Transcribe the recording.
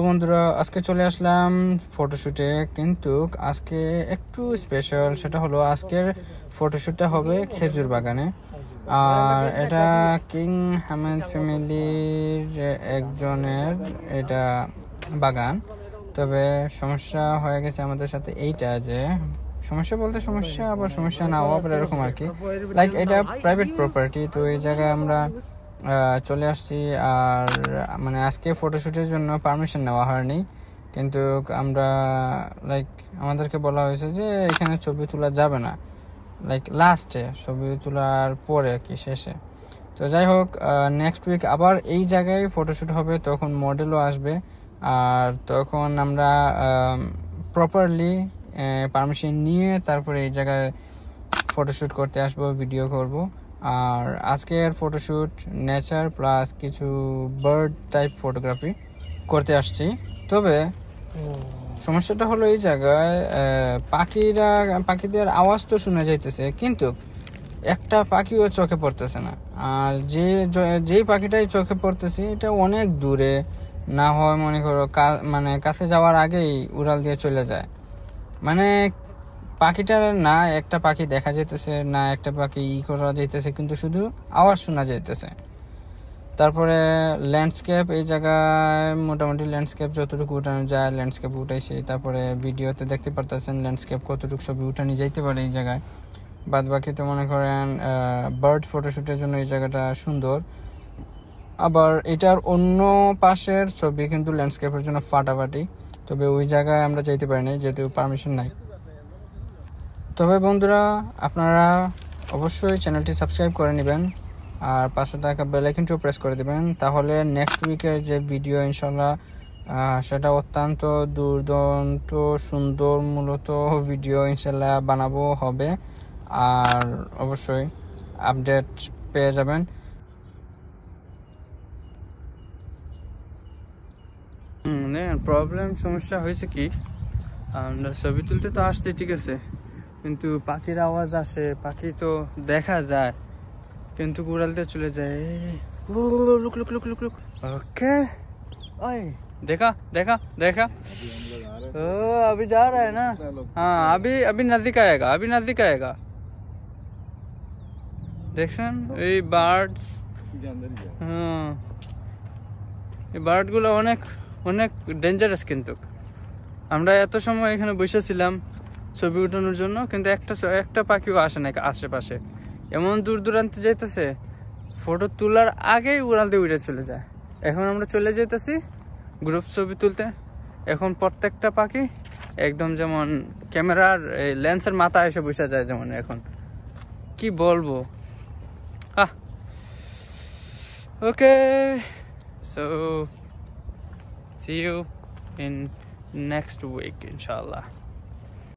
বন্ধুরা, আজকে চলে আসলাম ফটোশুটে, কিন্তু আজকে একটু স্পেশাল। সেটা হলো আজকের ফটোশুটটা হবে খেজুর বাগানে। আর এটা কিং হামেদ ফ্যামিলির একজনের এটা বাগান। তবে সমস্যা হয়ে গেছে আমাদের সাথে এইটা, যে সমস্যা বলতে সমস্যা আবার সমস্যা নাও আবার এরকম আর কি। লাইক এটা প্রাইভেট প্রপার্টি, তো এই জায়গায় আমরা চলে আসছি। আর মানে আজকে ফটোশুটের জন্য পারমিশন নেওয়া হয়নি, কিন্তু আমরা আমাদেরকে বলা হয়েছে যে এখানে ছবি তোলা যাবে না, লাস্টে ছবি তোলার পরে কি শেষে। তো যাই হোক, নেক্সট উইক আবার এই জায়গায় ফটোশুট হবে, তখন মডেলও আসবে। আর তখন আমরা প্রপারলি পারমিশন নিয়ে তারপরে এই জায়গায় ফটোশুট করতে আসবো, ভিডিও করব। আর আজকের ফটোশুট নেচার প্লাস কিছু বার্ড টাইপ ফটোগ্রাফি করতে আসছি। তবে সমস্যাটা হলো এই জায়গায় পাখিদের আওয়াজ তো শোনা যাইতেছে, কিন্তু একটা পাখিও চোখে পড়তেছে না। আর যেই পাখিটাই চোখে পড়তেছে এটা অনেক দূরে, না হয় মনে করো মানে কাছে যাওয়ার আগেই উড়াল দিয়ে চলে যায়। মানে পাখিটার না একটা পাখি দেখা যাইতেছে, না একটা পাখি করা যাইতেছে, কিন্তু শুধু আওয়াজ শোনা যাইতেছে। তারপরে ল্যান্ডস্কেপ, এই জায়গায় মোটামুটি ল্যান্ডস্কেপ যতটুকু উঠানো যায় ল্যান্ডস্কেপ উঠাইছি। তারপরে ভিডিওতে দেখতে পারতেছেন ল্যান্ডস্কেপ কতটুকু ছবি উঠানি যাইতে পারে এই জায়গায়। বাদ বাকি তো মনে করেন বার্ড ফটোশুটের জন্য এই জায়গাটা সুন্দর। আবার এটার অন্য পাশের ছবি কিন্তু ল্যান্ডস্কেপের জন্য ফাটাফাটি। তবে ওই জায়গায় আমরা যাইতে পারি না যেহেতু পারমিশন নাই। তবে বন্ধুরা, আপনারা অবশ্যই চ্যানেলটি সাবস্ক্রাইব করে নেবেন আর পাশে থাকা বেল আইকনটিও প্রেস করে দেবেন, তাহলে নেক্সট উইকের যে ভিডিও ইনশাল্লাহ সেটা অত্যন্ত দুর্দান্ত সুন্দর মূলত ভিডিও ইনশাল্লাহ বানাবো হবে। আর অবশ্যই আপডেট পেয়ে যাবেন। প্রবলেম সমস্যা হয়েছে কি, আমরা ছবি তুলতে তো আসছি ঠিক আছে, কিন্তু পাখির আওয়াজ আসে, পাখি তো দেখা যায় কিন্তু উড়ালতে चले जाए। Look look look look look okay, ओए देखा देखा देखा। ओ अभी जा रहा है ना। हाँ अभी अभी नजदीक आएगा, अभी नजदीक आएगा। দেখছেন এই বার্ডস, হ্যাঁ এই বার্ডগুলো অনেক অনেক ডেঞ্জারাস। কিন্তু আমরা এত সময় এখানে বসেছিলাম ছবি উঠানোর জন্য, কিন্তু একটা পাখিও আসে না আশেপাশে। এমন দূর দূরান্তে যাইতেছে, ফটো তোলার আগেই উড়াল দিয়ে উড়ে চলে যায়। এখন আমরা চলে যেতেছি গ্রুপ ছবি তুলতে। এখন প্রত্যেকটা পাখি একদম যেমন ক্যামেরার লেন্সের মাথা এসে বসে যায়, যেমন এখন কি বলবো। ওকে, so see you in next week inshallah.